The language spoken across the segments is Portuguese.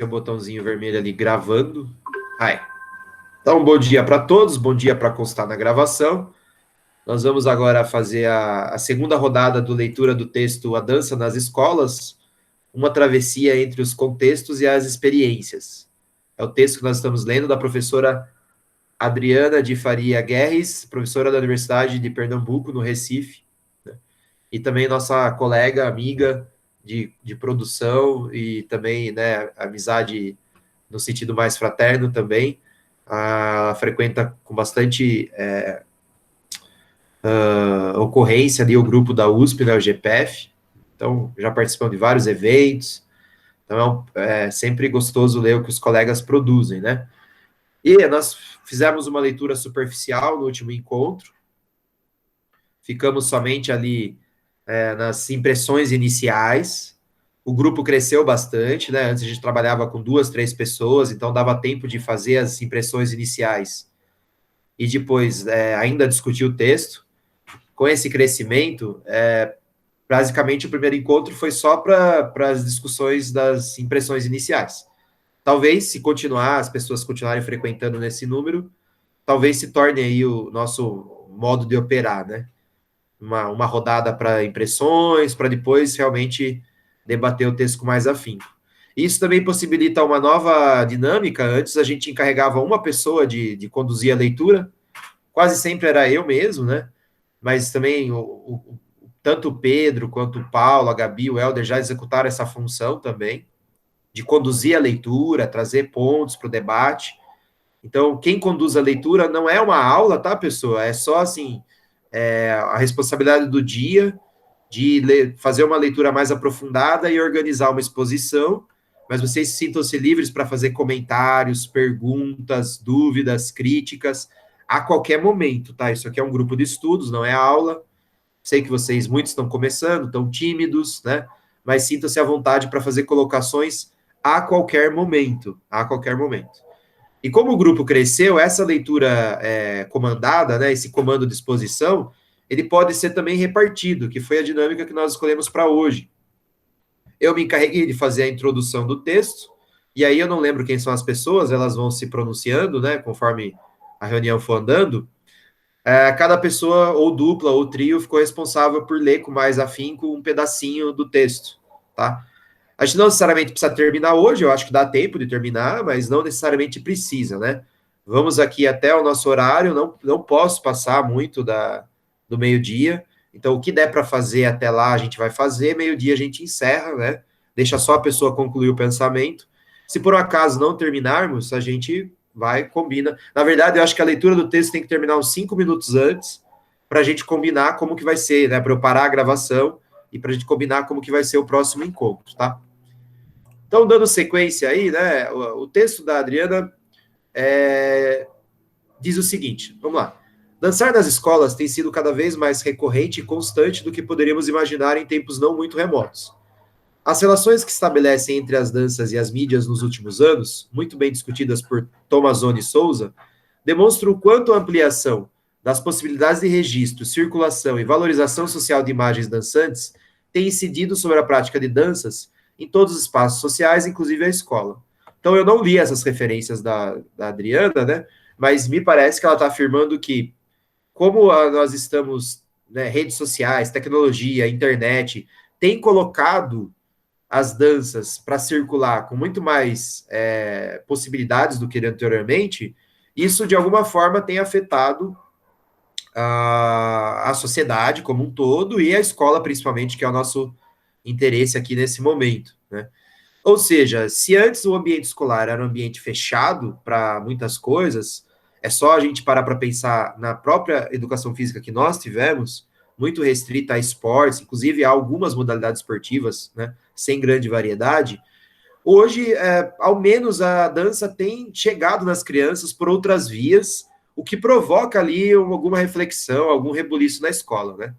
o botãozinho vermelho ali gravando. Aí. Então, bom dia para todos, bom dia para constar na gravação. Nós vamos agora fazer a segunda rodada do leitura do texto A Dança nas Escolas, uma travessia entre os contextos e as experiências. É o texto que nós estamos lendo da professora Adriana de Faria Guerres, professora da Universidade de Pernambuco, no Recife, né? E também nossa colega, amiga de produção e também, né, amizade no sentido mais fraterno também. Ela frequenta com bastante ocorrência ali o grupo da USP, né, o GPF. Então, já participamos de vários eventos. Então, é sempre gostoso ler o que os colegas produzem, né? E nós fizemos uma leitura superficial no último encontro. Ficamos somente ali nas impressões iniciais. O grupo cresceu bastante, né? Antes a gente trabalhava com 2, 3 pessoas, então dava tempo de fazer as impressões iniciais e depois ainda discutir o texto. Com esse crescimento, basicamente o primeiro encontro foi só para as discussões das impressões iniciais. Talvez, se continuar, as pessoas continuarem frequentando nesse número, talvez se torne aí o nosso modo de operar, né? Uma rodada para impressões, para depois realmente debater o texto com mais afinco. Isso também possibilita uma nova dinâmica. Antes a gente encarregava uma pessoa de conduzir a leitura, quase sempre era eu mesmo, né? Mas também tanto o Pedro quanto o Paulo, a Gabi, o Helder já executaram essa função também, de conduzir a leitura, trazer pontos para o debate. Então, quem conduz a leitura não é uma aula, tá, pessoa? É só, assim, a responsabilidade do dia de fazer uma leitura mais aprofundada e organizar uma exposição, mas vocês sintam-se livres para fazer comentários, perguntas, dúvidas, críticas, a qualquer momento, tá? Isso aqui é um grupo de estudos, não é aula. Sei que vocês, muitos estão começando, estão tímidos, né? Mas sintam-se à vontade para fazer colocações a qualquer momento, a qualquer momento. E como o grupo cresceu, essa leitura comandada, né, esse comando de exposição, ele pode ser também repartido, que foi a dinâmica que nós escolhemos para hoje. Eu me encarreguei de fazer a introdução do texto, e aí eu não lembro quem são as pessoas, elas vão se pronunciando, né, conforme a reunião for andando. Cada pessoa, ou dupla, ou trio, ficou responsável por ler com mais afinco um pedacinho do texto, tá? A gente não necessariamente precisa terminar hoje, eu acho que dá tempo de terminar, mas não necessariamente precisa, né? Vamos aqui até o nosso horário, não posso passar muito do meio-dia, então o que der para fazer até lá a gente vai fazer, meio-dia a gente encerra, né? Deixa só a pessoa concluir o pensamento. Se por um acaso não terminarmos, a gente vai, combina. Na verdade, eu acho que a leitura do texto tem que terminar uns 5 minutos antes, para a gente combinar como que vai ser, né? Para eu parar a gravação e para a gente combinar como que vai ser o próximo encontro, tá? Então, dando sequência aí, né, o texto da Adriana diz o seguinte, vamos lá. Dançar nas escolas tem sido cada vez mais recorrente e constante do que poderíamos imaginar em tempos não muito remotos. As relações que estabelecem entre as danças e as mídias nos últimos anos, muito bem discutidas por Tomazoni Souza, demonstram o quanto a ampliação das possibilidades de registro, circulação e valorização social de imagens dançantes tem incidido sobre a prática de danças em todos os espaços sociais, inclusive a escola. Então, eu não li essas referências da Adriana, né? Mas me parece que ela está afirmando que, como nós estamos, né, redes sociais, tecnologia, internet, tem colocado as danças para circular com muito mais possibilidades do que anteriormente, isso de alguma forma tem afetado a sociedade como um todo e a escola principalmente, que é o nosso interesse aqui nesse momento, né? Ou seja, se antes o ambiente escolar era um ambiente fechado para muitas coisas, é só a gente parar para pensar na própria educação física que nós tivemos, muito restrita a esportes, inclusive a algumas modalidades esportivas, né, sem grande variedade. Hoje, ao menos a dança tem chegado nas crianças por outras vias, o que provoca ali alguma reflexão, algum rebuliço na escola, né?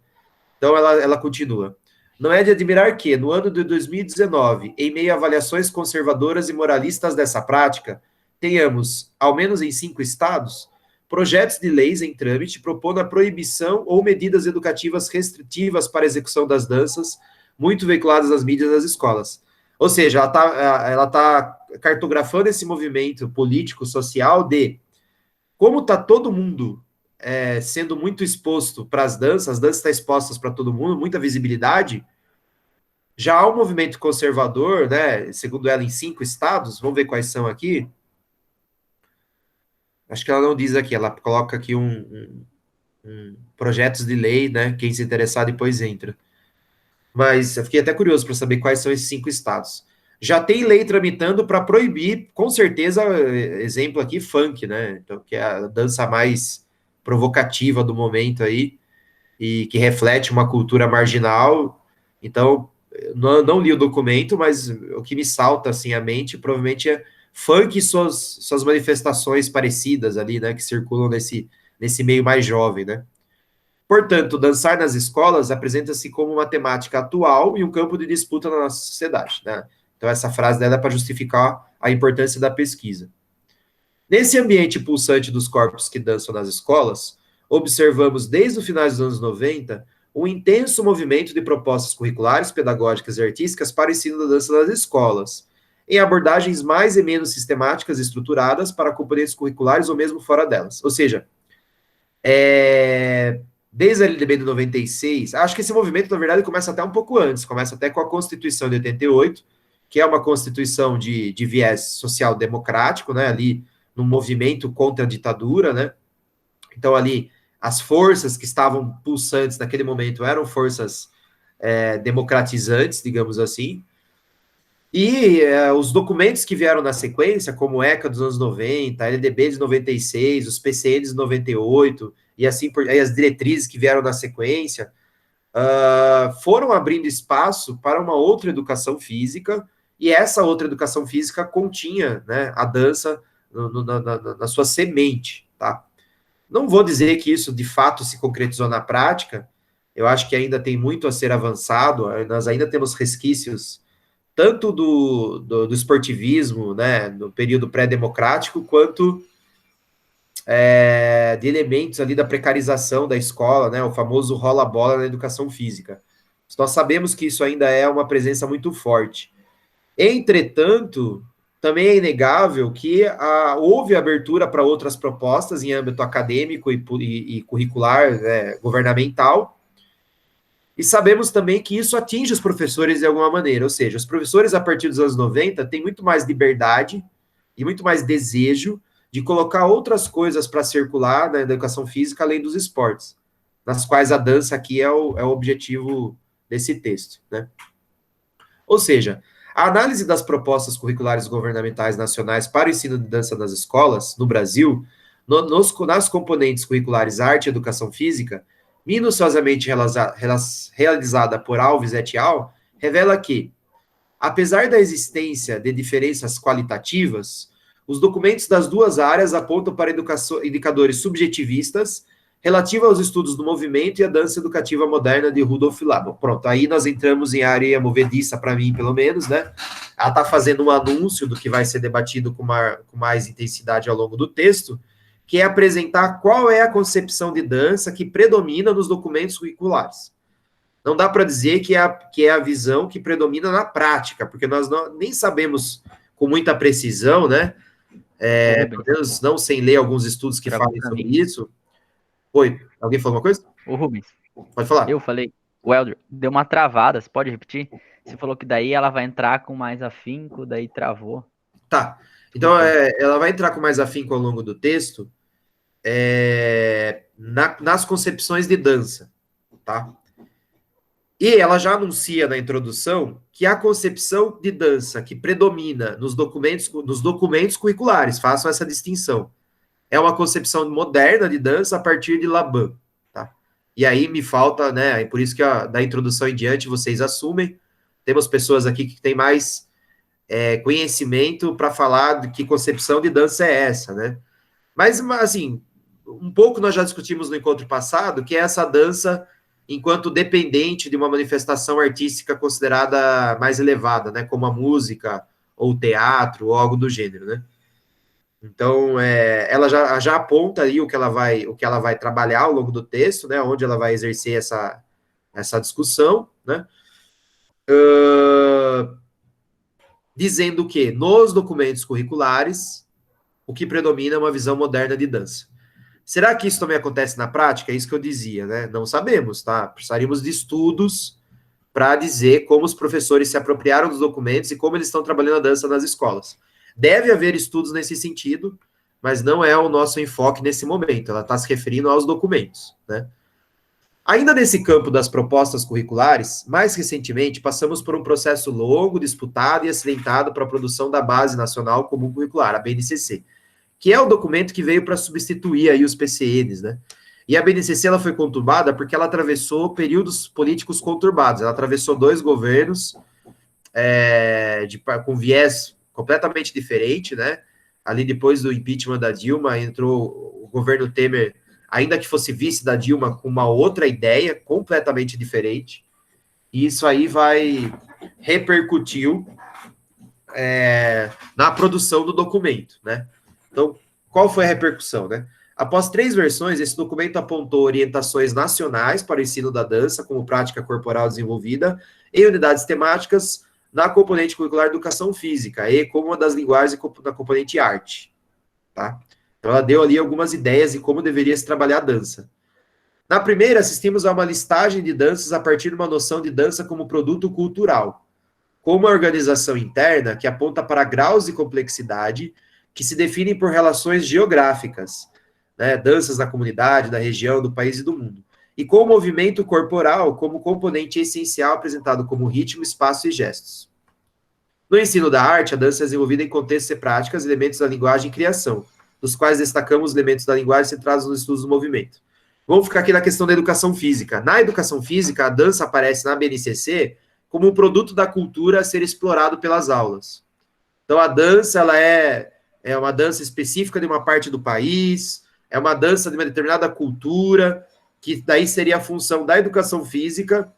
Então, ela continua. Não é de admirar que, no ano de 2019, em meio a avaliações conservadoras e moralistas dessa prática, tenhamos, ao menos em 5 estados, projetos de leis em trâmite propondo a proibição ou medidas educativas restritivas para a execução das danças, muito veiculadas nas mídias das escolas. Ou seja, ela tá cartografando esse movimento político, social, de como está todo mundo sendo muito exposto para as danças estão expostas para todo mundo, muita visibilidade. Já há um movimento conservador, né, segundo ela, em 5 estados, vamos ver quais são aqui. Acho que ela não diz aqui, ela coloca aqui projetos de lei, né, quem se interessar depois entra. Mas eu fiquei até curioso para saber quais são esses 5 estados. Já tem lei tramitando para proibir, com certeza, exemplo aqui, funk, né? Então, que é a dança mais provocativa do momento aí, e que reflete uma cultura marginal. Então, não li o documento, mas o que me salta assim à mente provavelmente é funk e suas manifestações parecidas ali, né? Que circulam nesse meio mais jovem, né? Portanto, dançar nas escolas apresenta-se como uma temática atual e um campo de disputa na nossa sociedade, né? Então, essa frase dela é para justificar a importância da pesquisa. Nesse ambiente pulsante dos corpos que dançam nas escolas, observamos desde o final dos anos 90 um intenso movimento de propostas curriculares, pedagógicas e artísticas para o ensino da dança nas escolas, em abordagens mais e menos sistemáticas e estruturadas para componentes curriculares ou mesmo fora delas. Ou seja, desde a LDB de 96, acho que esse movimento, na verdade, começa até um pouco antes, começa até com a Constituição de 88, que é uma constituição de viés social-democrático, né, ali no movimento contra a ditadura, né, então ali as forças que estavam pulsantes naquele momento eram forças democratizantes, digamos assim, e os documentos que vieram na sequência, como o ECA dos anos 90, a LDB de 96, os PCNs de 98, e assim por aí as diretrizes que vieram na sequência, foram abrindo espaço para uma outra educação física, e essa outra educação física continha, né, a dança na sua semente, tá? Não vou dizer que isso de fato se concretizou na prática, eu acho que ainda tem muito a ser avançado, nós ainda temos resquícios tanto do esportivismo, né, no período pré-democrático, quanto de elementos ali da precarização da escola, né, o famoso rola-bola na educação física. Nós sabemos que isso ainda é uma presença muito forte. Entretanto, também é inegável que houve abertura para outras propostas em âmbito acadêmico e curricular, governamental, e sabemos também que isso atinge os professores de alguma maneira, ou seja, os professores a partir dos anos 90 têm muito mais liberdade e muito mais desejo de colocar outras coisas para circular na educação física além dos esportes, nas quais a dança aqui é o objetivo desse texto, né? Ou seja, a análise das propostas curriculares governamentais nacionais para o ensino de dança nas escolas, no Brasil, nas componentes curriculares arte e educação física, minuciosamente realizada por Alves et al., revela que, apesar da existência de diferenças qualitativas, os documentos das duas áreas apontam para indicadores subjetivistas relativos aos estudos do movimento e a dança educativa moderna de Rudolf Laban. Pronto, aí nós entramos em área movediça, para mim, pelo menos, né? Ela está fazendo um anúncio do que vai ser debatido com mais intensidade ao longo do texto, que é apresentar qual é a concepção de dança que predomina nos documentos curriculares. Não dá para dizer que é a visão que predomina na prática, porque nós nem sabemos com muita precisão, né? Pelo menos não sem ler alguns estudos que falem sobre isso. Oi, alguém falou uma coisa? Ô, Rubens, Pode falar. eu falei, o Elder, deu uma travada, você pode repetir? Você falou que daí ela vai entrar com mais afinco, daí travou. Tá. Então, ela vai entrar com mais afinco ao longo do texto nas concepções de dança, tá? E ela já anuncia na introdução que a concepção de dança que predomina nos documentos curriculares, façam essa distinção, é uma concepção moderna de dança a partir de Laban, tá? E aí me falta, né, por isso que da introdução em diante vocês assumem, temos pessoas aqui que têm mais conhecimento para falar de que concepção de dança é essa, né? Mas, assim, um pouco nós já discutimos no encontro passado, que é essa dança enquanto dependente de uma manifestação artística considerada mais elevada, né, como a música, ou o teatro, ou algo do gênero, né? Então, ela já aponta aí o que ela vai trabalhar ao longo do texto, né, onde ela vai exercer essa discussão, né? dizendo que nos documentos curriculares o que predomina é uma visão moderna de dança. Será que isso também acontece na prática? É isso que eu dizia, né? Não sabemos, tá? Precisaríamos de estudos para dizer como os professores se apropriaram dos documentos e como eles estão trabalhando a dança nas escolas. Deve haver estudos nesse sentido, mas não é o nosso enfoque nesse momento. Ela está se referindo aos documentos, né? Ainda nesse campo das propostas curriculares, mais recentemente, passamos por um processo longo, disputado e acidentado para a produção da Base Nacional Comum Curricular, a BNCC, que é o documento que veio para substituir aí os PCNs, né? E a BNCC ela foi conturbada porque ela atravessou períodos políticos conturbados. Ela atravessou 2 governos com viés completamente diferente, né? Ali depois do impeachment da Dilma, entrou o governo Temer, ainda que fosse vice da Dilma, com uma outra ideia completamente diferente. E isso aí repercutiu na produção do documento, né? Então, qual foi a repercussão, né? Após 3 versões, esse documento apontou orientações nacionais para o ensino da dança como prática corporal desenvolvida em unidades temáticas na componente curricular educação física e como uma das linguagens da componente arte, tá? Então, ela deu ali algumas ideias de como deveria se trabalhar a dança. Na primeira, assistimos a uma listagem de danças a partir de uma noção de dança como produto cultural, com uma organização interna que aponta para graus de complexidade que se definem por relações geográficas, né, danças na comunidade, da região, do país e do mundo, e com o movimento corporal como componente essencial apresentado como ritmo, espaço e gestos. No ensino da arte, a dança é desenvolvida em contextos e práticas, elementos da linguagem e criação, dos quais destacamos os elementos da linguagem centrados nos estudos do movimento. Vamos ficar aqui na questão da educação física. Na educação física, a dança aparece na BNCC como um produto da cultura a ser explorado pelas aulas. Então, a dança ela é uma dança específica de uma parte do país, é uma dança de uma determinada cultura, que daí seria a função da educação física,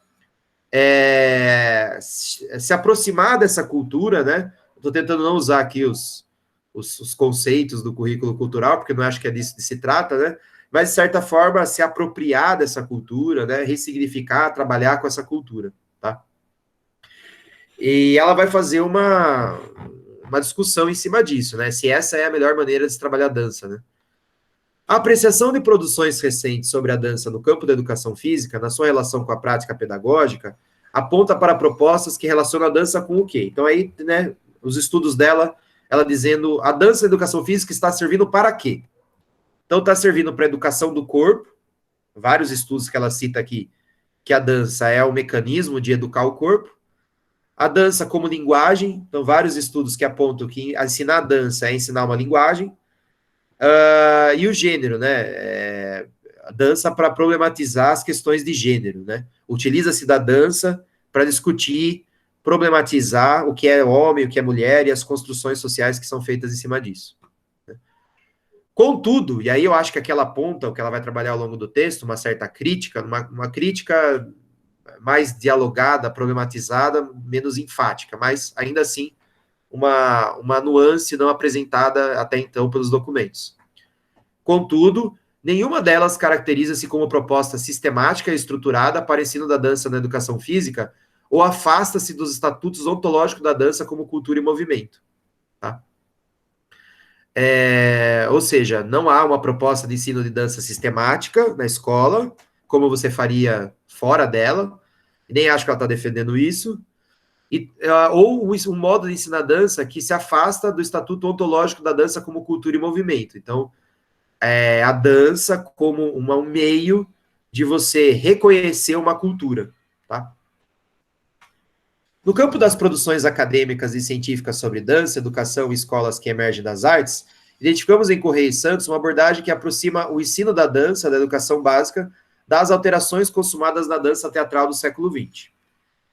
se aproximar dessa cultura, né? Estou tentando não usar aqui os conceitos do currículo cultural, porque não acho que é disso que se trata, né? Mas, de certa forma, se apropriar dessa cultura, né? Ressignificar, trabalhar com essa cultura, tá? E ela vai fazer uma discussão em cima disso, né? Se essa é a melhor maneira de se trabalhar a dança, né? A apreciação de produções recentes sobre a dança no campo da educação física, na sua relação com a prática pedagógica, aponta para propostas que relacionam a dança com o quê? Então, aí, né, os estudos dela, ela dizendo, a dança da educação física está servindo para quê? Então, está servindo para a educação do corpo, vários estudos que ela cita aqui, que a dança é o mecanismo de educar o corpo. A dança como linguagem, então vários estudos que apontam que ensinar a dança é ensinar uma linguagem. E o gênero, né? A dança para problematizar as questões de gênero, né? Utiliza-se da dança para discutir, problematizar o que é homem, o que é mulher e as construções sociais que são feitas em cima disso. Contudo, e aí eu acho que aquela ponta, o que ela vai trabalhar ao longo do texto, uma certa crítica, uma crítica mais dialogada, problematizada, menos enfática, mas ainda assim uma nuance não apresentada até então pelos documentos. Contudo, nenhuma delas caracteriza-se como proposta sistemática e estruturada para ensino da dança na educação física ou afasta-se dos estatutos ontológicos da dança como cultura e movimento. Tá? Ou seja, não há uma proposta de ensino de dança sistemática na escola, como você faria fora dela, nem acho que ela está defendendo isso, ou um modo de ensinar dança que se afasta do estatuto ontológico da dança como cultura e movimento. Então, a dança como um meio de você reconhecer uma cultura, tá? No campo das produções acadêmicas e científicas sobre dança, educação e escolas que emergem das artes, identificamos em Correia e Santos uma abordagem que aproxima o ensino da dança, da educação básica, das alterações consumadas na dança teatral do século XX.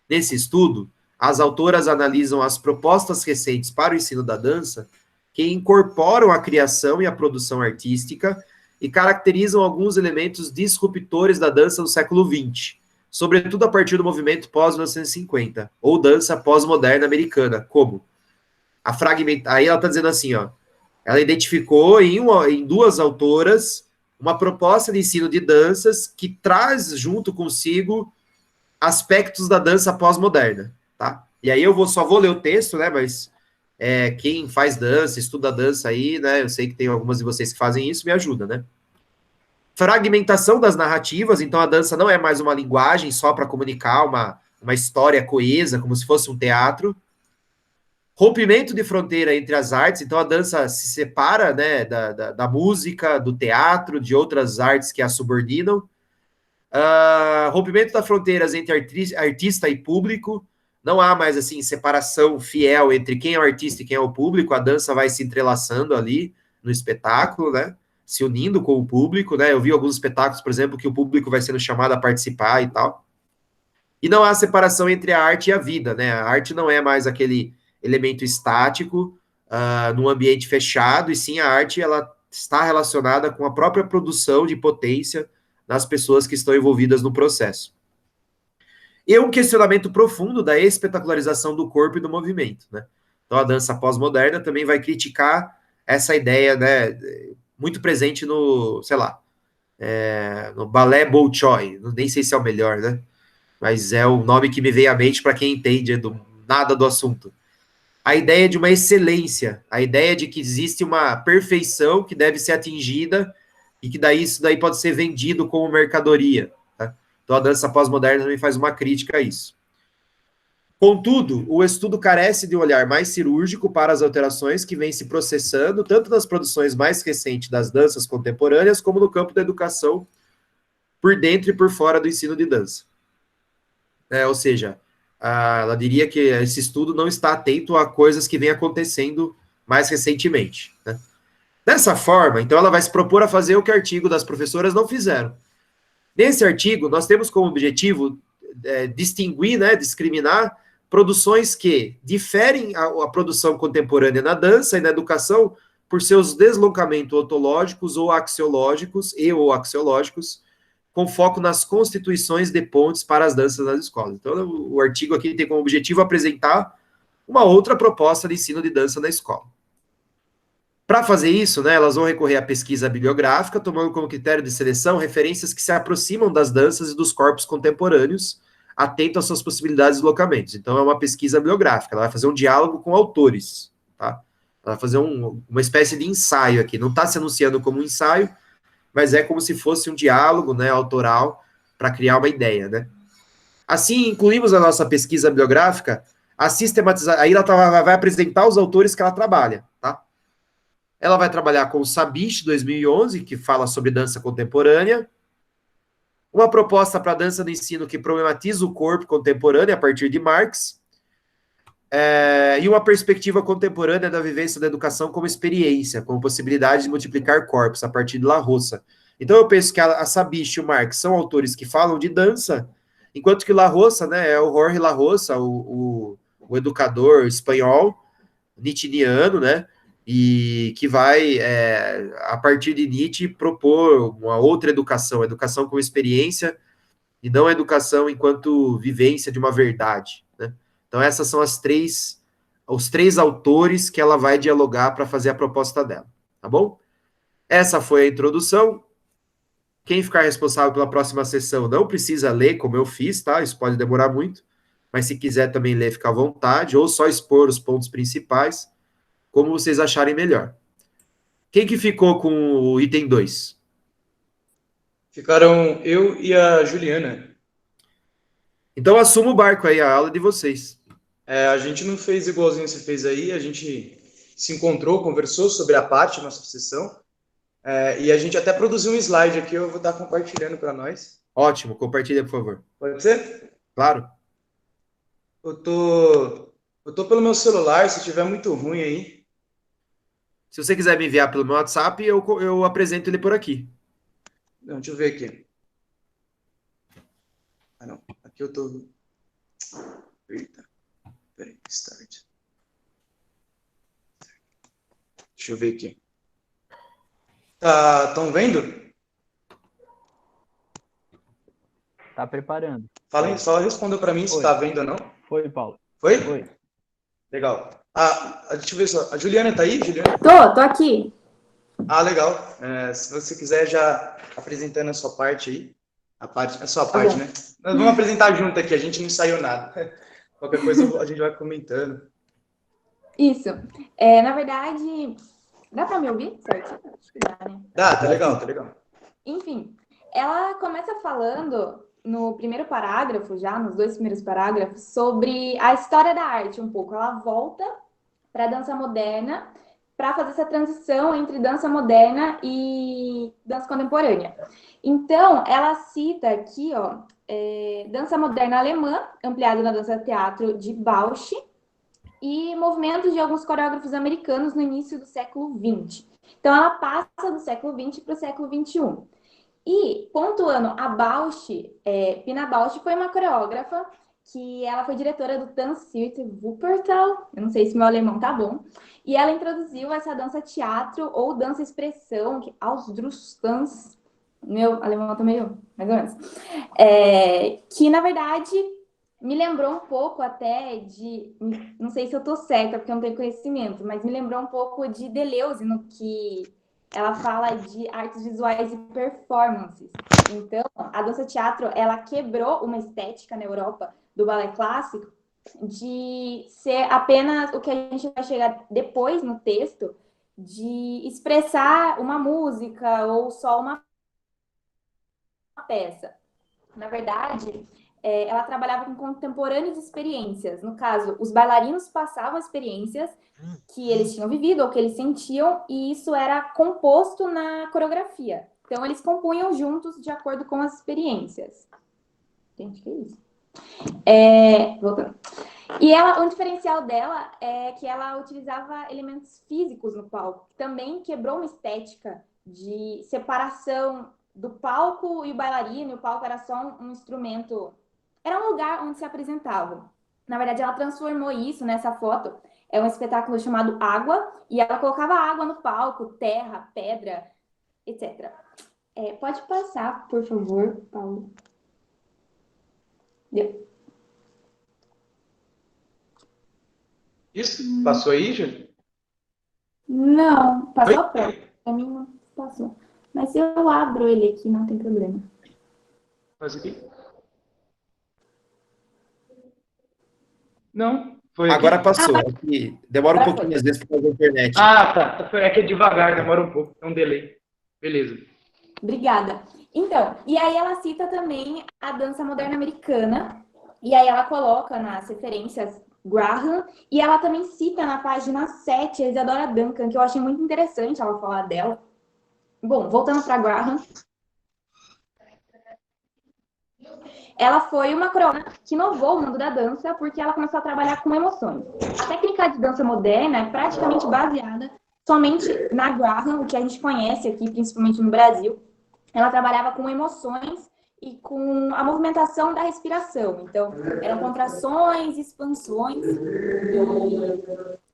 Nesse estudo, as autoras analisam as propostas recentes para o ensino da dança que incorporam a criação e a produção artística e caracterizam alguns elementos disruptores da dança no século XX, sobretudo a partir do movimento pós-1950, ou dança pós-moderna americana, como a fragmentação. Aí ela está dizendo assim, ó, ela identificou em 2 autoras uma proposta de ensino de danças que traz junto consigo aspectos da dança pós-moderna, tá? E aí eu só vou ler o texto, né, mas quem faz dança, estuda dança aí, né? Eu sei que tem algumas de vocês que fazem isso, me ajuda, né? Fragmentação das narrativas, então a dança não é mais uma linguagem só para comunicar uma história coesa, como se fosse um teatro. Rompimento de fronteira entre as artes, então a dança se separa, né, da música, do teatro, de outras artes que a subordinam. Rompimento das fronteiras entre artista e público, não há mais, assim, separação fiel entre quem é o artista e quem é o público, a dança vai se entrelaçando ali no espetáculo, né, se unindo com o público, né, eu vi alguns espetáculos, por exemplo, que o público vai sendo chamado a participar e tal. E não há separação entre a arte e a vida, né, a arte não é mais aquele elemento estático, num ambiente fechado, e sim a arte, ela está relacionada com a própria produção de potência das pessoas que estão envolvidas no processo. E um questionamento profundo da espetacularização do corpo e do movimento, né? Então a dança pós-moderna também vai criticar essa ideia, né, muito presente no, sei lá, no balé Bolshoi, nem sei se é o melhor, né? Mas é o nome que me veio à mente para quem entende nada do assunto. A ideia de uma excelência, a ideia de que existe uma perfeição que deve ser atingida e que daí isso daí pode ser vendido como mercadoria. Tá? Então a dança pós-moderna também faz uma crítica a isso. Contudo, o estudo carece de um olhar mais cirúrgico para as alterações que vêm se processando, tanto nas produções mais recentes das danças contemporâneas, como no campo da educação, por dentro e por fora do ensino de dança. Ou seja, ela diria que esse estudo não está atento a coisas que vêm acontecendo mais recentemente. Né? Dessa forma, então, ela vai se propor a fazer o que o artigo das professoras não fizeram. Nesse artigo, nós temos como objetivo distinguir, né, discriminar produções que diferem a produção contemporânea na dança e na educação por seus deslocamentos ontológicos ou axiológicos com foco nas constituições de pontes para as danças nas escolas. Então, o artigo aqui tem como objetivo apresentar uma outra proposta de ensino de dança na escola. Para fazer isso, né, elas vão recorrer à pesquisa bibliográfica, tomando como critério de seleção referências que se aproximam das danças e dos corpos contemporâneos, atento às suas possibilidades de deslocamentos. Então, é uma pesquisa bibliográfica, ela vai fazer um diálogo com autores, tá? Ela vai fazer uma espécie de ensaio aqui, não está se anunciando como um ensaio, mas é como se fosse um diálogo, né, autoral, para criar uma ideia, né? Assim, incluímos na nossa pesquisa bibliográfica a sistematização, aí ela vai apresentar os autores que ela trabalha, tá? Ela vai trabalhar com o Sabiche, 2011, que fala sobre dança contemporânea, uma proposta para dança do ensino que problematiza o corpo contemporâneo a partir de Marx, e uma perspectiva contemporânea da vivência da educação como experiência, como possibilidade de multiplicar corpos, a partir de La Roça. Então, eu penso que a Sabiche e o Marx são autores que falam de dança, enquanto que La Roça, né, é o Jorge La Roça, o educador espanhol, nietzscheano, né, e que vai, a partir de Nietzsche, propor uma outra educação, educação como experiência, e não a educação enquanto vivência de uma verdade, né? Então, essas são os três autores que ela vai dialogar para fazer a proposta dela, tá bom? Essa foi a introdução. Quem ficar responsável pela próxima sessão não precisa ler, como eu fiz, tá? Isso pode demorar muito, mas se quiser também ler, fica à vontade, ou só expor os pontos principais, como vocês acharem melhor. Quem que ficou com o item 2? Ficaram eu e a Juliana. Então, assuma o barco aí, a aula de vocês. A gente não fez igualzinho você fez aí, a gente se encontrou, conversou sobre a parte da nossa sessão, e a gente até produziu um slide aqui, eu vou estar compartilhando para nós. Ótimo, compartilha, por favor. Pode ser? Claro. Eu tô pelo meu celular, se tiver muito ruim aí. Se você quiser me enviar pelo meu WhatsApp, eu apresento ele por aqui. Não, deixa eu ver aqui. Ah, não. Aqui eu tô... Eita. Peraí, start. Deixa eu ver aqui. Estão vendo? Tá preparando. Falem, só respondeu para mim se tá vendo ou não. Foi, Paulo. Foi? Foi. Legal. Deixa eu ver só. A Juliana tá aí, Juliana? Tô aqui. Legal. Se você quiser já apresentando a sua parte aí. A sua parte, né? Nós vamos apresentar junto aqui, a gente não ensaiou nada. Qualquer coisa a gente vai comentando. Isso. Na verdade, dá para me ouvir? Certo? Acho que dá, né? Tá legal, tá legal. Enfim, ela começa falando no primeiro parágrafo, já nos 2 primeiros parágrafos, sobre a história da arte um pouco. Ela volta para a dança moderna para fazer essa transição entre dança moderna e dança contemporânea. Então, ela cita aqui, ó, dança moderna alemã, ampliada na dança teatro de Bausch, e movimentos de alguns coreógrafos americanos no início do século XX. Então, ela passa do século XX para o século XXI. E, pontuando, a Bausch, Pina Bausch foi uma coreógrafa que ela foi diretora do Tanztheater Wuppertal, eu não sei se meu alemão tá bom, e ela introduziu essa dança teatro ou dança expressão, que Ausdruckstanz, meu alemão tá meio, mais ou menos, que na verdade me lembrou um pouco até de, não sei se eu tô certa, porque eu não tenho conhecimento, mas me lembrou um pouco de Deleuze, no que ela fala de artes visuais e performances. Então, a dança teatro, ela quebrou uma estética na Europa do balé clássico de ser apenas o que a gente vai chegar depois no texto, de expressar uma música ou só uma peça. Na verdade, ela trabalhava com contemporâneos de experiências. No caso, os bailarinos passavam experiências que eles tinham vivido ou que eles sentiam, e isso era composto na coreografia. Então, eles compunham juntos de acordo com as experiências. Gente, que isso? Voltando. E o diferencial dela é que ela utilizava elementos físicos no palco, que também quebrou uma estética de separação do palco e o bailarino. E o palco era só um instrumento, era um lugar onde se apresentavam. Na verdade, ela transformou isso nessa foto. É um espetáculo chamado Água, e ela colocava água no palco, terra, pedra, etc. Pode passar, por favor, Paulo. Deu. Isso? Passou aí, Júlio? Não, passou para mim, não passou. Mas eu abro ele aqui, não tem problema. Faz aqui. Não, foi aqui. Agora passou. Demora um pouquinho, às vezes, por causa da internet. Tá. É que é devagar, demora um pouco. É um delay. Beleza. Obrigada. Então, e aí ela cita também a dança moderna americana, e aí ela coloca nas referências Graham, e ela também cita na página 7 a Isadora Duncan, que eu achei muito interessante ela falar dela. Bom, voltando para Graham. Ela foi uma coreógrafa que inovou o mundo da dança porque ela começou a trabalhar com emoções. A técnica de dança moderna é praticamente baseada somente na Graham, o que a gente conhece aqui, principalmente no Brasil. Ela trabalhava com emoções e com a movimentação da respiração. Então, eram contrações, expansões.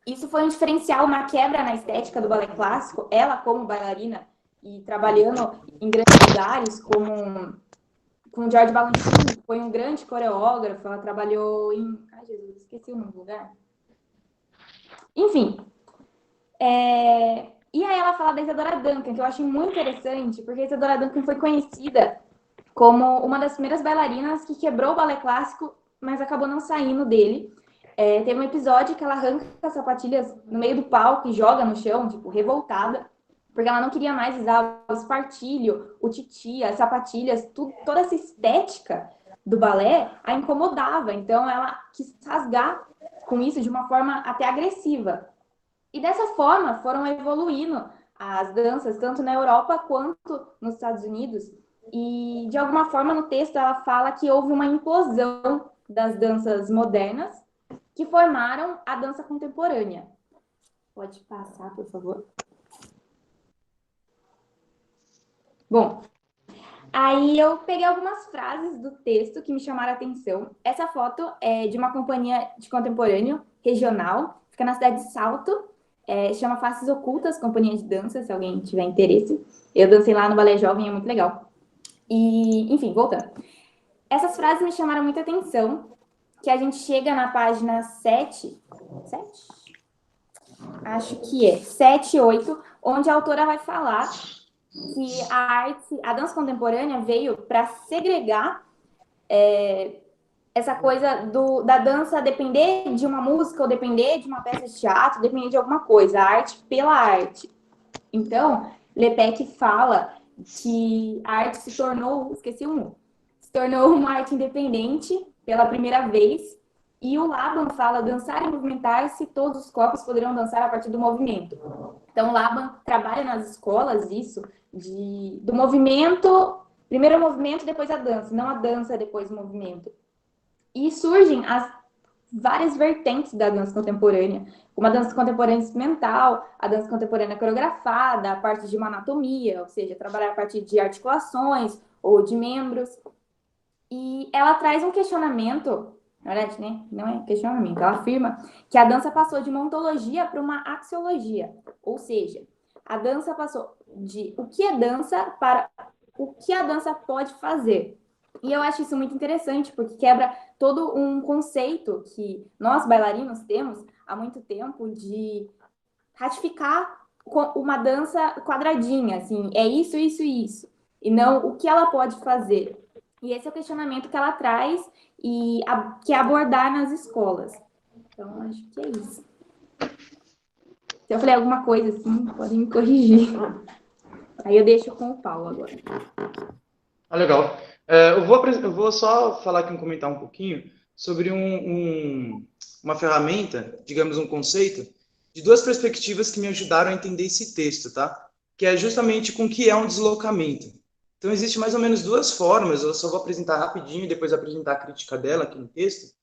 E isso foi um diferencial, uma quebra na estética do balé clássico. Ela, como bailarina e trabalhando em grandes lugares, como com George Balanchine, foi um grande coreógrafo. Ela trabalhou em... Ai, Jesus, esqueci o nome do lugar. Enfim. E aí ela fala da Isadora Duncan, que eu achei muito interessante, porque a Isadora Duncan foi conhecida como uma das primeiras bailarinas que quebrou o balé clássico, mas acabou não saindo dele. Teve um episódio que ela arranca as sapatilhas no meio do palco e joga no chão, tipo, revoltada, porque ela não queria mais usar o espartilho, o titi, as sapatilhas, toda essa estética do balé a incomodava. Então ela quis rasgar com isso de uma forma até agressiva. E dessa forma foram evoluindo as danças, tanto na Europa quanto nos Estados Unidos. E, de alguma forma, no texto ela fala que houve uma implosão das danças modernas que formaram a dança contemporânea. Pode passar, por favor. Bom, aí eu peguei algumas frases do texto que me chamaram a atenção. Essa foto é de uma companhia de contemporâneo regional, fica na cidade de Salto. Chama Faces Ocultas, companhia de dança, se alguém tiver interesse. Eu dancei lá no Balé Jovem, é muito legal. E, enfim, voltando. Essas frases me chamaram muita atenção, que a gente chega na página 7, acho que é 7, 8, onde a autora vai falar que a dança contemporânea veio para segregar essa coisa da dança depender de uma música ou depender de uma peça de teatro, depender de alguma coisa, a arte pela arte. Então, Lepec fala que a arte se tornou uma arte independente pela primeira vez, e o Laban fala dançar e movimentar-se, todos os corpos poderão dançar a partir do movimento. Então, o Laban trabalha nas escolas isso, do movimento, primeiro o movimento, depois a dança, não a dança, depois o movimento. E surgem as várias vertentes da dança contemporânea, como a dança contemporânea instrumental, a dança contemporânea coreografada, a parte de uma anatomia, ou seja, trabalhar a partir de articulações ou de membros. E ela traz um questionamento, na verdade, né? Não é questionamento, ela afirma que a dança passou de uma ontologia para uma axiologia, ou seja, a dança passou de o que é dança para o que a dança pode fazer. E eu acho isso muito interessante, porque quebra todo um conceito que nós, bailarinos, temos há muito tempo de ratificar uma dança quadradinha, assim, é isso, isso e isso, e não o que ela pode fazer. E esse é o questionamento que ela traz e que é abordar nas escolas. Então, acho que é isso. Se eu falei alguma coisa assim, podem me corrigir. Aí eu deixo com o Paulo agora. Ah, legal. Eu vou só falar aqui, comentar um pouquinho sobre uma ferramenta, digamos um conceito, de duas perspectivas que me ajudaram a entender esse texto, tá? Que é justamente com o que é um deslocamento. Então, existe mais ou menos duas formas, eu só vou apresentar rapidinho e depois apresentar a crítica dela aqui no texto,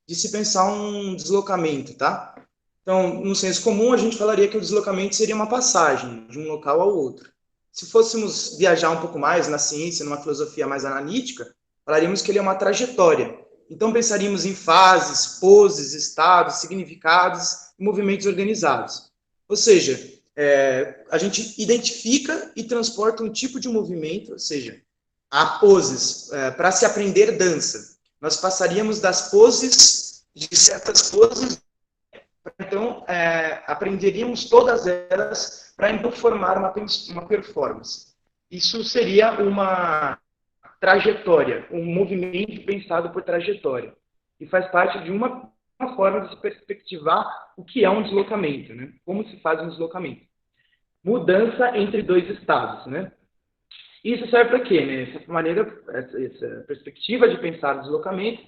de se pensar um deslocamento, tá? Então, no senso comum, a gente falaria que o deslocamento seria uma passagem de um local ao outro. Se fôssemos viajar um pouco mais na ciência, numa filosofia mais analítica, falaríamos que ele é uma trajetória. Então, pensaríamos em fases, poses, estados, significados e movimentos organizados. Ou seja, a gente identifica e transporta um tipo de movimento, ou seja, há poses. Para se aprender dança, nós passaríamos das poses, de certas poses, então, aprenderíamos todas elas para então formar uma performance. Isso seria uma trajetória, um movimento pensado por trajetória. E faz parte de uma forma de se perspectivar o que é um deslocamento, né? Como se faz um deslocamento. Mudança entre dois estados, né? Isso serve para quê, né? Essa perspectiva de pensar o deslocamento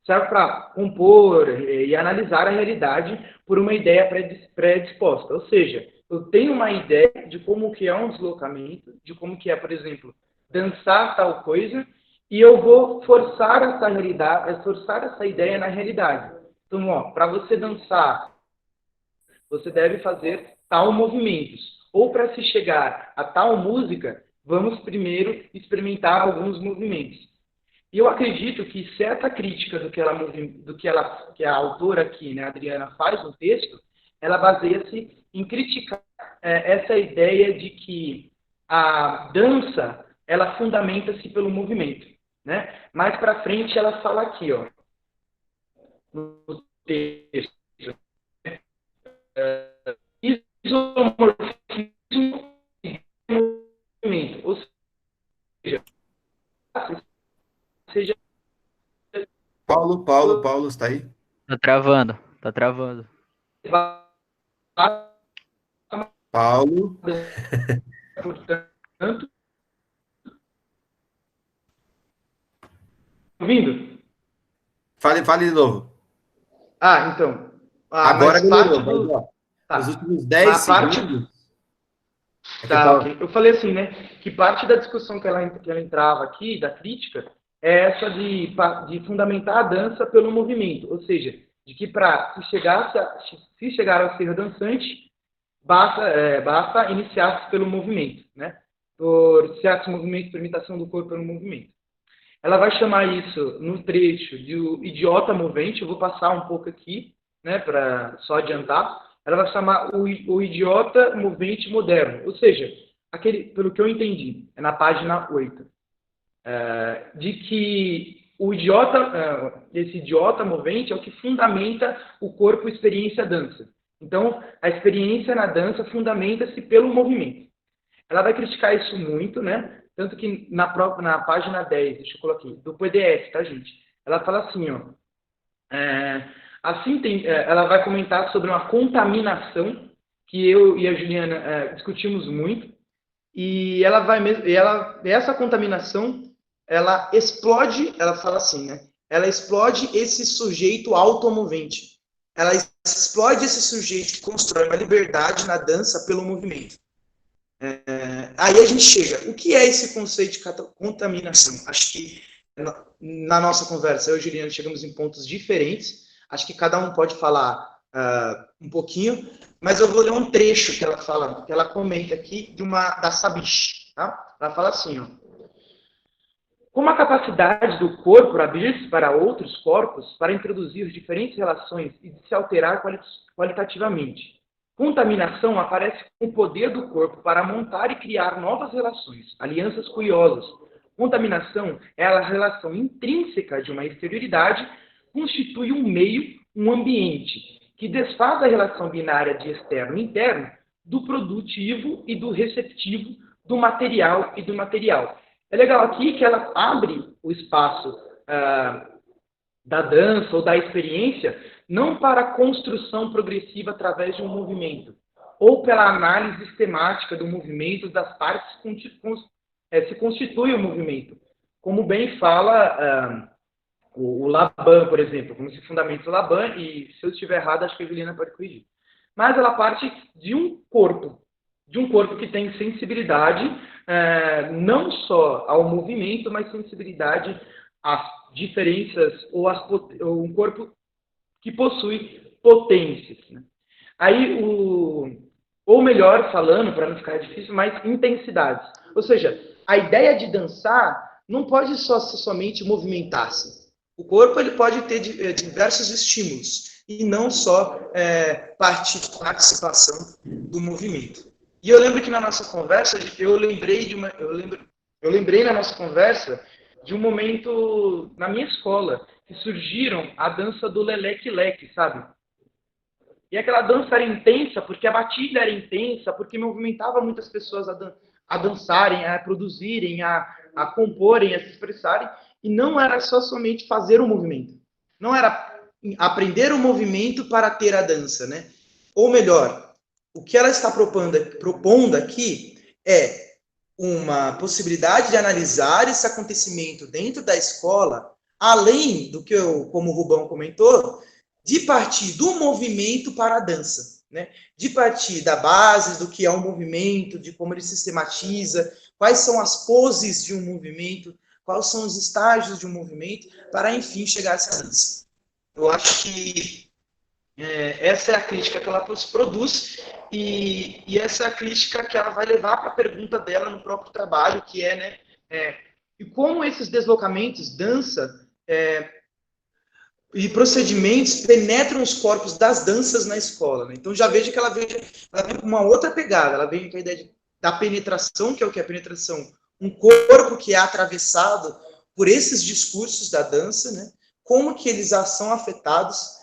serve para compor e analisar a realidade por uma ideia predisposta. Ou seja, eu tenho uma ideia de como que é um deslocamento, de como que é, por exemplo, dançar tal coisa, e eu vou forçar essa realidade, forçar essa ideia na realidade. Então, para você dançar, você deve fazer tal movimentos. Ou para se chegar a tal música, vamos primeiro experimentar alguns movimentos. E eu acredito que certa crítica que a autora aqui, né, a Adriana, faz no texto, ela baseia-se em criticar essa ideia de que a dança, ela fundamenta-se pelo movimento, né? Mais para frente ela fala aqui, ó, no texto, isomorfismo e movimento, ou seja, Paulo, está aí? Tá travando, tá travando. Paulo. Portanto, ouvindo? Fale de novo. Então. Agora melhorou, mas, ó, Tá. nos últimos 10 segundos... Ok. Eu falei assim, né, que parte da discussão que ela entrava aqui, da crítica, é essa de fundamentar a dança pelo movimento. Ou seja, de que para se chegar a ser dançante, basta iniciar-se pelo movimento, né? Por certos movimentos, por imitação do corpo pelo movimento. Ela vai chamar isso, no trecho, de o idiota movente. Eu vou passar um pouco aqui, né, para só adiantar. Ela vai chamar o idiota movente moderno. Ou seja, pelo que eu entendi, é na página 8, de que esse idiota movente é o que fundamenta o corpo experiência dança. Então, a experiência na dança fundamenta-se pelo movimento. Ela vai criticar isso muito, né? Tanto que na página 10, deixa eu colocar aqui, do PDF, tá, gente? ela fala assim, ó, ela vai comentar sobre uma contaminação que eu e a Juliana discutimos muito, e essa contaminação, ela explode, ela fala assim, né? Ela explode esse sujeito automovente. Ela explode esse sujeito que constrói uma liberdade na dança pelo movimento. Aí a gente chega. O que é esse conceito de contaminação? Acho que na nossa conversa, eu e o Juliano chegamos em pontos diferentes. Acho que cada um pode falar um pouquinho, mas eu vou ler um trecho que ela fala, que ela comenta aqui da Sabiche. Tá? Ela fala assim, ó. Como a capacidade do corpo abrir-se para outros corpos, para introduzir diferentes relações e de se alterar qualitativamente. Contaminação aparece com o poder do corpo para montar e criar novas relações, alianças curiosas. Contaminação é a relação intrínseca de uma exterioridade, constitui um meio, um ambiente, que desfaz a relação binária de externo e interno, do produtivo e do receptivo, do material e do material. É legal aqui que ela abre o espaço da dança ou da experiência não para a construção progressiva através de um movimento, ou pela análise sistemática do movimento das partes se constitui o movimento. Como bem fala o Laban, por exemplo, como se fundamenta o Laban, e se eu estiver errado, acho que a Juliana pode corrigir. Mas ela parte de um corpo que tem sensibilidade, não só ao movimento, mas sensibilidade às diferenças, ou um corpo que possui potências. Né? Aí, ou melhor falando, para não ficar difícil, mais intensidades. Ou seja, a ideia de dançar não pode só ser somente movimentar-se. O corpo ele pode ter diversos estímulos, e não só participação do movimento. E eu lembro que na nossa conversa, eu lembrei na nossa conversa de um momento na minha escola, que surgiram a dança do leleque-leque, sabe? E aquela dança era intensa, porque a batida era intensa, porque movimentava muitas pessoas a dançarem, a produzirem, a comporem, a se expressarem, e não era só somente fazer o movimento. Não era aprender o movimento para ter a dança, né? Ou melhor, o que ela está propondo aqui é uma possibilidade de analisar esse acontecimento dentro da escola, além do que como o Rubão comentou, de partir do movimento para a dança, né? De partir da base do que é um movimento, de como ele sistematiza, quais são as poses de um movimento, quais são os estágios de um movimento, para, enfim, chegar a essa dança. Eu acho que essa é a crítica que ela produz, e essa é a crítica que ela vai levar para a pergunta dela no próprio trabalho, que é, né, e como esses deslocamentos, dança e procedimentos penetram os corpos das danças na escola. Né? Então já vejo que ela vem com uma outra pegada, ela vem com a ideia da penetração, que é o que é a penetração, um corpo que é atravessado por esses discursos da dança, né? Como que eles são afetados,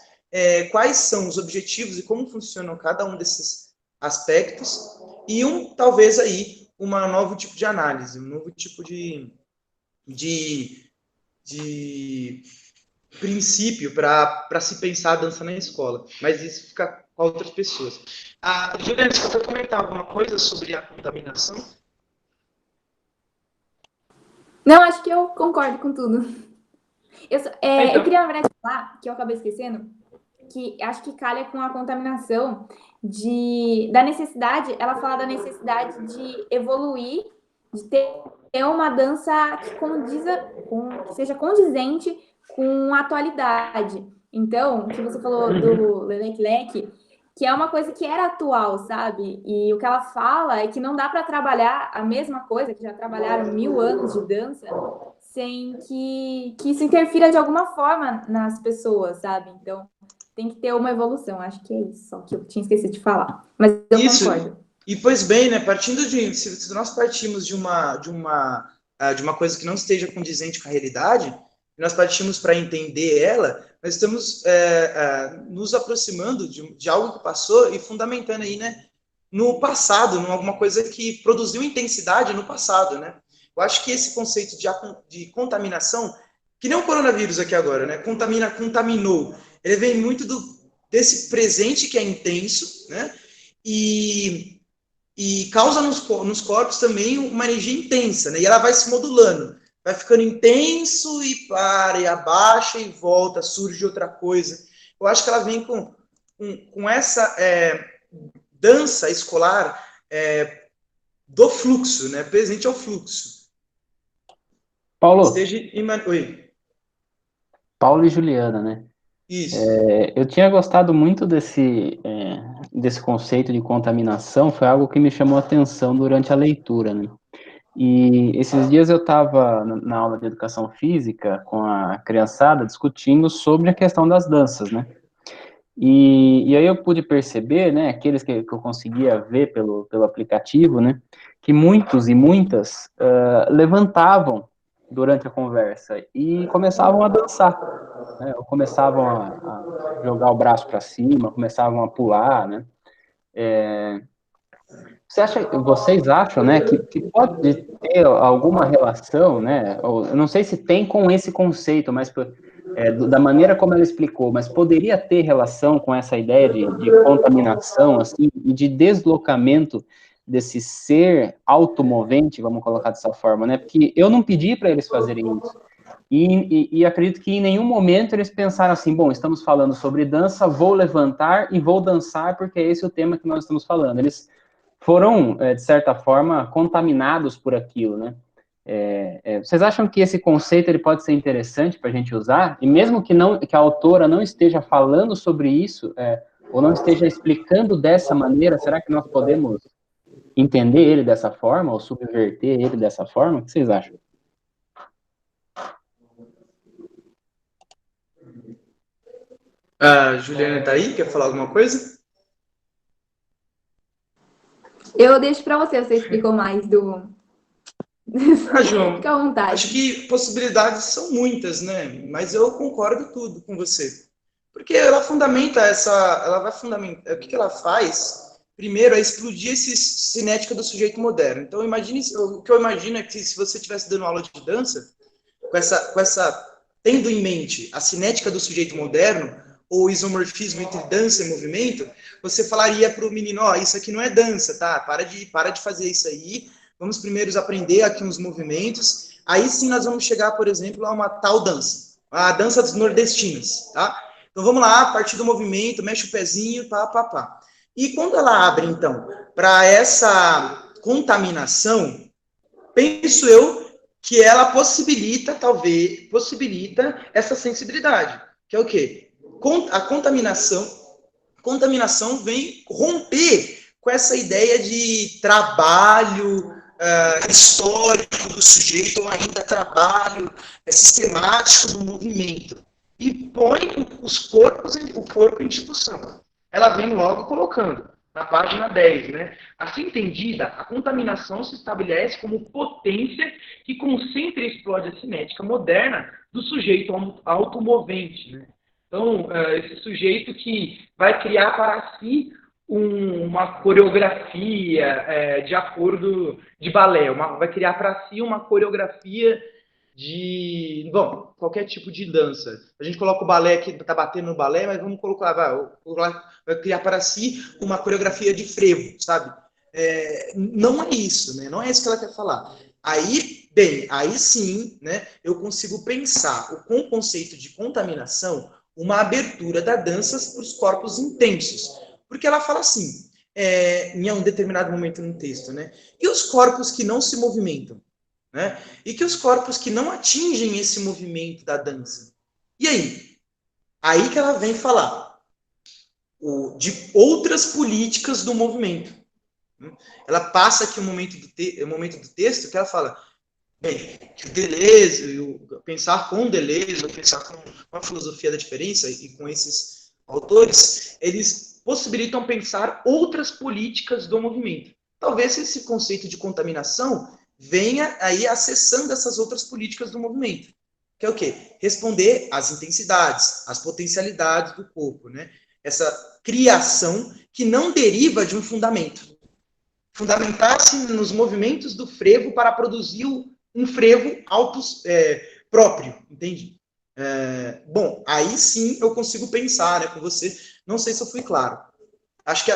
quais são os objetivos e como funcionam cada um desses aspectos, e talvez aí um novo tipo de análise, um novo tipo de princípio para se pensar a dança na escola. Mas isso fica com outras pessoas. Juliana, você quer comentar alguma coisa sobre a contaminação? Não, acho que eu concordo com tudo. Eu queria, na verdade, falar, que eu acabei esquecendo, que acho que calha com a contaminação da necessidade, ela fala da necessidade de evoluir, de ter uma dança que seja condizente com a atualidade. Então, o que você falou do leleque-leque, que é uma coisa que era atual, sabe? E o que ela fala é que não dá para trabalhar a mesma coisa, que já trabalharam 1000 anos de dança, sem que isso interfira de alguma forma nas pessoas, sabe? Então, tem que ter uma evolução. Acho que é isso, só que eu tinha esquecido de falar. Mas eu concordo. E, pois bem, né, se nós partimos de uma coisa que não esteja condizente com a realidade, nós partimos para entender ela, nós estamos nos aproximando de algo que passou e fundamentando aí, né, no passado, em alguma coisa que produziu intensidade no passado, né? Eu acho que esse conceito de contaminação que nem o coronavírus aqui agora, né? Contaminou. Ele vem muito desse presente que é intenso, né? E causa nos corpos também uma energia intensa, né? E ela vai se modulando, vai ficando intenso e para, e abaixa e volta, surge outra coisa. Eu acho que ela vem com essa dança escolar do fluxo, né? Presente ao fluxo. Paulo, Oi. Paulo e Juliana, né? Isso. Eu tinha gostado muito desse conceito de contaminação, foi algo que me chamou a atenção durante a leitura, né? E esses dias eu estava na aula de educação física com a criançada discutindo sobre a questão das danças, né? E aí eu pude perceber, né, aqueles que eu conseguia ver pelo aplicativo, né, que muitos e muitas levantavam durante a conversa e começavam a dançar, né, ou começavam a jogar o braço para cima, começavam a pular, né. Vocês acham, né, que pode ter alguma relação, né, eu não sei se tem com esse conceito, mas da maneira como ela explicou, mas poderia ter relação com essa ideia de contaminação, assim, e de deslocamento desse ser automovente, vamos colocar dessa forma, né, porque eu não pedi para eles fazerem isso, e acredito que em nenhum momento eles pensaram assim, bom, estamos falando sobre dança, vou levantar e vou dançar, porque é esse o tema que nós estamos falando. Eles foram, de certa forma, contaminados por aquilo, né? Vocês acham que esse conceito ele pode ser interessante para a gente usar? E mesmo que a autora não esteja falando sobre isso, ou não esteja explicando dessa maneira, será que nós podemos entender ele dessa forma, ou subverter ele dessa forma? O que vocês acham? A Juliana está aí? Quer falar alguma coisa? Eu deixo para você explicou mais do... João, fica à vontade. Acho que possibilidades são muitas, né? Mas eu concordo tudo com você. Porque ela fundamenta ela vai fundamentar, o que ela faz, primeiro, é explodir essa cinética do sujeito moderno. Então, o que eu imagino é que se você estivesse dando aula de dança, tendo em mente a cinética do sujeito moderno, ou isomorfismo entre dança e movimento, você falaria para o menino, isso aqui não é dança, tá? Para de fazer isso aí, vamos primeiro aprender aqui uns movimentos, aí sim nós vamos chegar, por exemplo, a uma tal dança, a dança dos nordestinos, tá? Então vamos lá, a partir do movimento, mexe o pezinho, pá. E quando ela abre, então, para essa contaminação, penso eu que ela possibilita essa sensibilidade, que é o quê? A contaminação vem romper com essa ideia de trabalho histórico do sujeito, ou ainda trabalho sistemático do movimento, e põe o corpo em discussão. Ela vem logo colocando, na página 10, né? Assim entendida, a contaminação se estabelece como potência que concentra e explode a cinética moderna do sujeito automovente, né? Então, esse sujeito que vai criar para si uma coreografia de acordo de balé, vai criar para si uma coreografia de, qualquer tipo de dança. A gente coloca o balé aqui, tá batendo no balé, mas vamos colocar, vai criar para si uma coreografia de frevo, sabe? Não é isso, né? Não é isso que ela quer falar. Aí sim, né, eu consigo pensar com o conceito de contaminação uma abertura da dança para os corpos intensos. Porque ela fala assim, em um determinado momento no texto, né? E os corpos que não se movimentam? Né? E que os corpos que não atingem esse movimento da dança? E aí? Aí que ela vem falar de outras políticas do movimento. Ela passa aqui o momento do texto que ela fala, bem, que o Deleuze, pensar com Deleuze, pensar com a filosofia da diferença e com esses autores, eles possibilitam pensar outras políticas do movimento. Talvez esse conceito de contaminação venha aí acessando essas outras políticas do movimento. Que é o quê? Responder às intensidades, às potencialidades do corpo, né? Essa criação que não deriva de um fundamento. Fundamentar-se nos movimentos do frevo para produzir um frevo próprio, entende? Bom, aí sim eu consigo pensar, né, com você. Não sei se eu fui claro. Acho que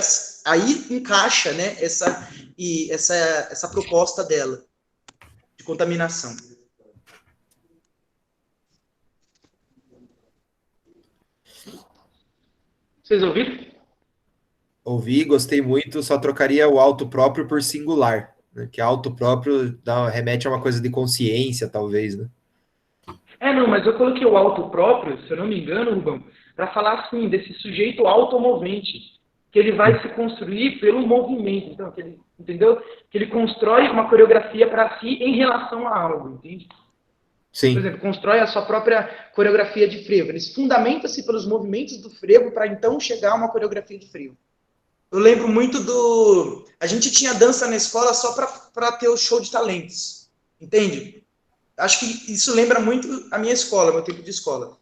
aí encaixa, né, essa proposta dela de contaminação. Vocês ouviram? Ouvi, gostei muito, só trocaria o auto próprio por singular, né? Que auto próprio remete a uma coisa de consciência, talvez, né? Não, mas eu coloquei o auto próprio, se eu não me engano, Rubão, para falar assim, desse sujeito automovente, que ele vai se construir pelo movimento, então, entendeu? Que ele constrói uma coreografia para si em relação a algo, entende? Sim. Por exemplo, constrói a sua própria coreografia de frevo. Ele fundamenta-se pelos movimentos do frevo para então chegar a uma coreografia de frevo. Eu lembro muito a gente tinha dança na escola só para ter o show de talentos, entende? Acho que isso lembra muito a minha escola, meu tempo de escola.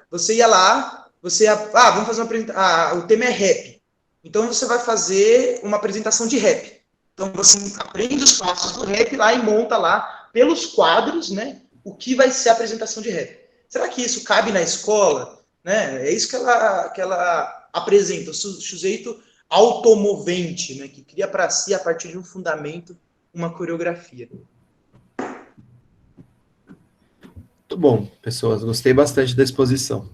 Você ia lá, vamos fazer uma apresentação, o tema é rap. Então você vai fazer uma apresentação de rap. Então você aprende os passos do rap lá e monta lá, pelos quadros, né, o que vai ser a apresentação de rap. Será que isso cabe na escola? Né? É isso que ela apresenta, o sujeito automovente, né, que cria para si, a partir de um fundamento, uma coreografia. Muito bom, pessoas. Gostei bastante da exposição.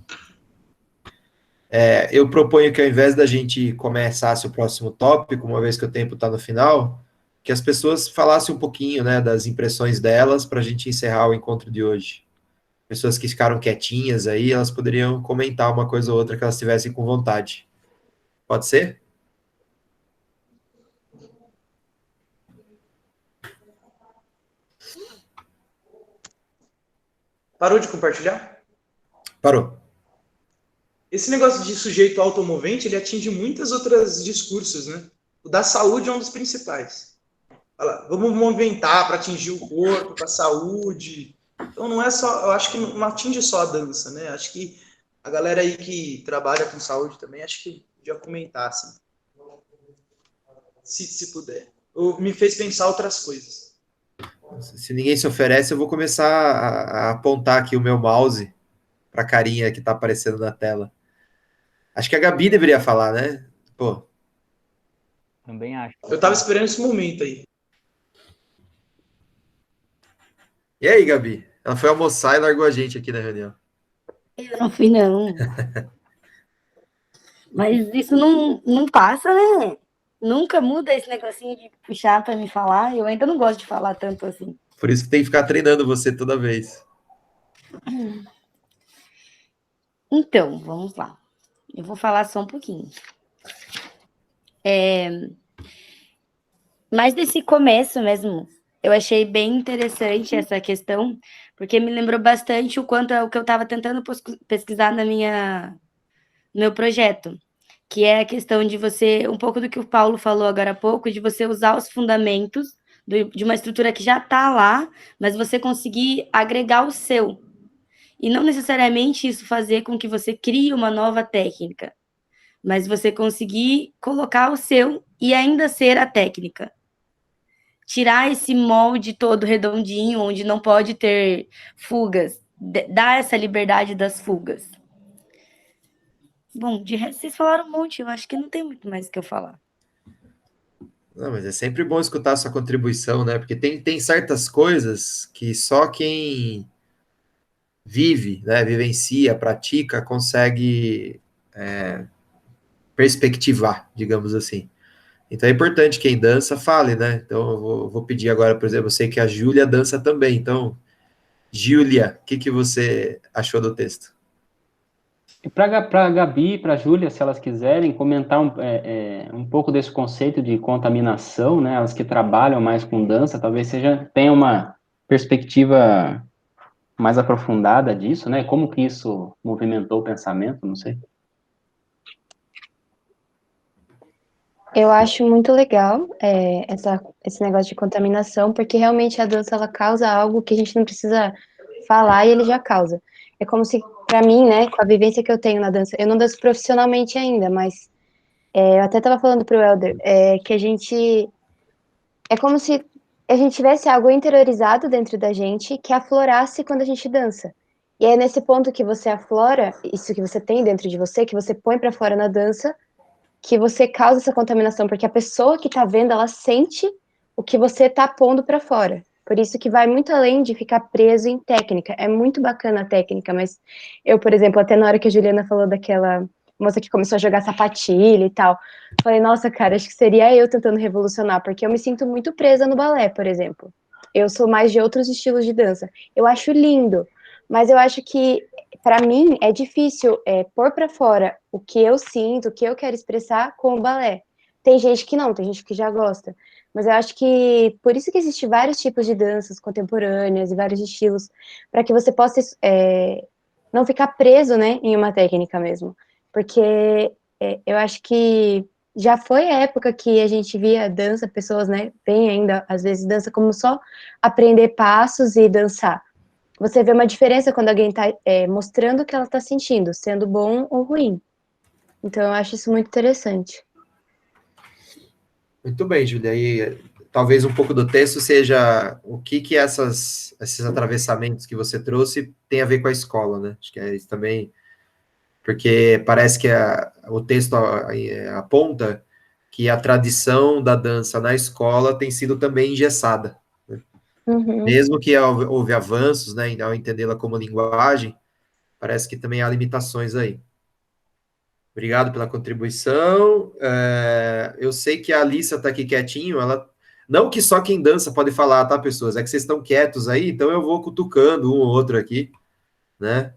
Eu proponho que ao invés da gente começasse o próximo tópico, uma vez que o tempo está no final, que as pessoas falassem um pouquinho, né, das impressões delas para a gente encerrar o encontro de hoje. Pessoas que ficaram quietinhas aí, elas poderiam comentar uma coisa ou outra que elas tivessem com vontade. Pode ser? Parou de compartilhar? Parou. Esse negócio de sujeito automovente, ele atinge muitos outros discursos, né? O da saúde é um dos principais. Fala, vamos movimentar para atingir o corpo, para a saúde. Então não é só, eu acho que não atinge só a dança, né? Acho que a galera aí que trabalha com saúde também, acho que podia comentar, assim. Se puder. Me fez pensar outras coisas. Se ninguém se oferece, eu vou começar a apontar aqui o meu mouse para a carinha que está aparecendo na tela. Acho que a Gabi deveria falar, né? Pô. Também acho. Eu tava esperando esse momento aí. E aí, Gabi? Ela foi almoçar e largou a gente aqui na reunião. Eu não fui, não. Mas isso não passa, né? Nunca muda esse negocinho de puxar para me falar. Eu ainda não gosto de falar tanto assim. Por isso que tem que ficar treinando você toda vez. Então, vamos lá. Eu vou falar só um pouquinho. Mas desse começo mesmo, eu achei bem interessante essa questão, porque me lembrou bastante o quanto é o que eu estava tentando pesquisar no meu projeto, que é a questão de você, um pouco do que o Paulo falou agora há pouco, de você usar os fundamentos de uma estrutura que já está lá, mas você conseguir agregar o seu. E não necessariamente isso fazer com que você crie uma nova técnica, mas você conseguir colocar o seu e ainda ser a técnica. Tirar esse molde todo redondinho, onde não pode ter fugas, dar essa liberdade das fugas. Bom, de resto, vocês falaram um monte, eu acho que não tem muito mais o que eu falar. Não, mas é sempre bom escutar a sua contribuição, né? Porque tem certas coisas que só quem vive, né, vivencia, pratica, consegue perspectivar, digamos assim. Então é importante quem dança fale, né? Então eu vou pedir agora, por exemplo, eu sei que a Júlia dança também. Então, Júlia, o que você achou do texto? E para a Gabi e para a Júlia, se elas quiserem comentar um pouco desse conceito de contaminação, né? Elas que trabalham mais com dança, talvez tenha uma perspectiva mais aprofundada disso, né? Como que isso movimentou o pensamento, não sei. Eu acho muito legal esse negócio de contaminação, porque realmente a dança ela causa algo que a gente não precisa falar e ele já causa. É como se, para mim, né, com a vivência que eu tenho na dança, eu não danço profissionalmente ainda, mas eu até estava falando pro Helder, que a gente... É como se a gente tivesse algo interiorizado dentro da gente que aflorasse quando a gente dança. E é nesse ponto que você aflora isso que você tem dentro de você, que você põe para fora na dança, que você causa essa contaminação, porque a pessoa que tá vendo, ela sente o que você tá pondo para fora. Por isso que vai muito além de ficar preso em técnica. É muito bacana a técnica, mas eu, por exemplo, até na hora que a Juliana falou daquela moça que começou a jogar sapatilha e tal, falei, nossa, cara, acho que seria eu tentando revolucionar, porque eu me sinto muito presa no balé, por exemplo. Eu sou mais de outros estilos de dança. Eu acho lindo, mas eu acho que, para mim, é difícil pôr para fora o que eu sinto, o que eu quero expressar com o balé. Tem gente que não, tem gente que já gosta. Mas eu acho que, por isso que existem vários tipos de danças contemporâneas e vários estilos, para que você possa não ficar preso, né, em uma técnica mesmo. Porque eu acho que já foi a época que a gente via dança, pessoas, né, bem ainda, às vezes, dança como só aprender passos e dançar. Você vê uma diferença quando alguém está mostrando o que ela está sentindo, sendo bom ou ruim. Então, eu acho isso muito interessante. Muito bem, Júlia. E talvez um pouco do texto seja o que esses atravessamentos que você trouxe tem a ver com a escola, né? Acho que é isso também, porque parece que o texto aponta que a tradição da dança na escola tem sido também engessada. Uhum. Mesmo que houve avanços, né, ao entendê-la como linguagem, parece que também há limitações aí. Obrigado pela contribuição. Eu sei que a Alissa está aqui quietinho, não que só quem dança pode falar, tá, pessoas? É que vocês estão quietos aí, então eu vou cutucando um ou outro aqui, né?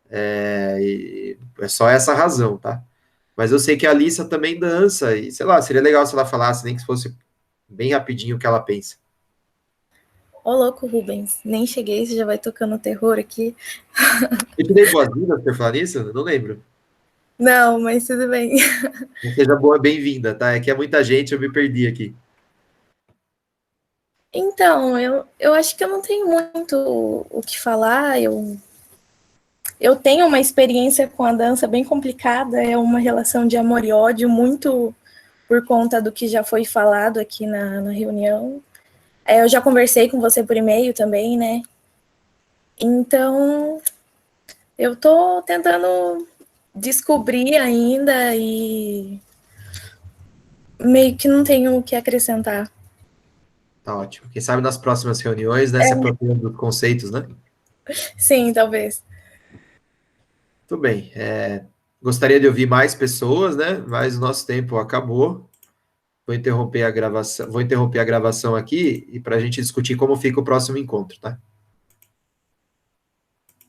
É só essa razão, tá? Mas eu sei que a Alissa também dança, e sei lá, seria legal se ela falasse, nem que fosse bem rapidinho o que ela pensa. Ô, louco, Rubens, nem cheguei, você já vai tocando terror aqui. Eu te dei boas-vindas por falar nisso? Não lembro. Não, mas tudo bem. Seja boa, bem-vinda, tá? É que é muita gente, eu me perdi aqui. Então, eu acho que eu não tenho muito o que falar. Eu tenho uma experiência com a dança bem complicada, é uma relação de amor e ódio, muito por conta do que já foi falado aqui na reunião. Eu já conversei com você por e-mail também, né? Então, eu tô tentando descobrir ainda e meio que não tenho o que acrescentar. Tá ótimo. Quem sabe nas próximas reuniões, né, se apropriando dos conceitos, né? Sim, talvez. Tudo bem. Gostaria de ouvir mais pessoas, né? Mas o nosso tempo acabou. Vou interromper a gravação aqui e para a gente discutir como fica o próximo encontro, tá?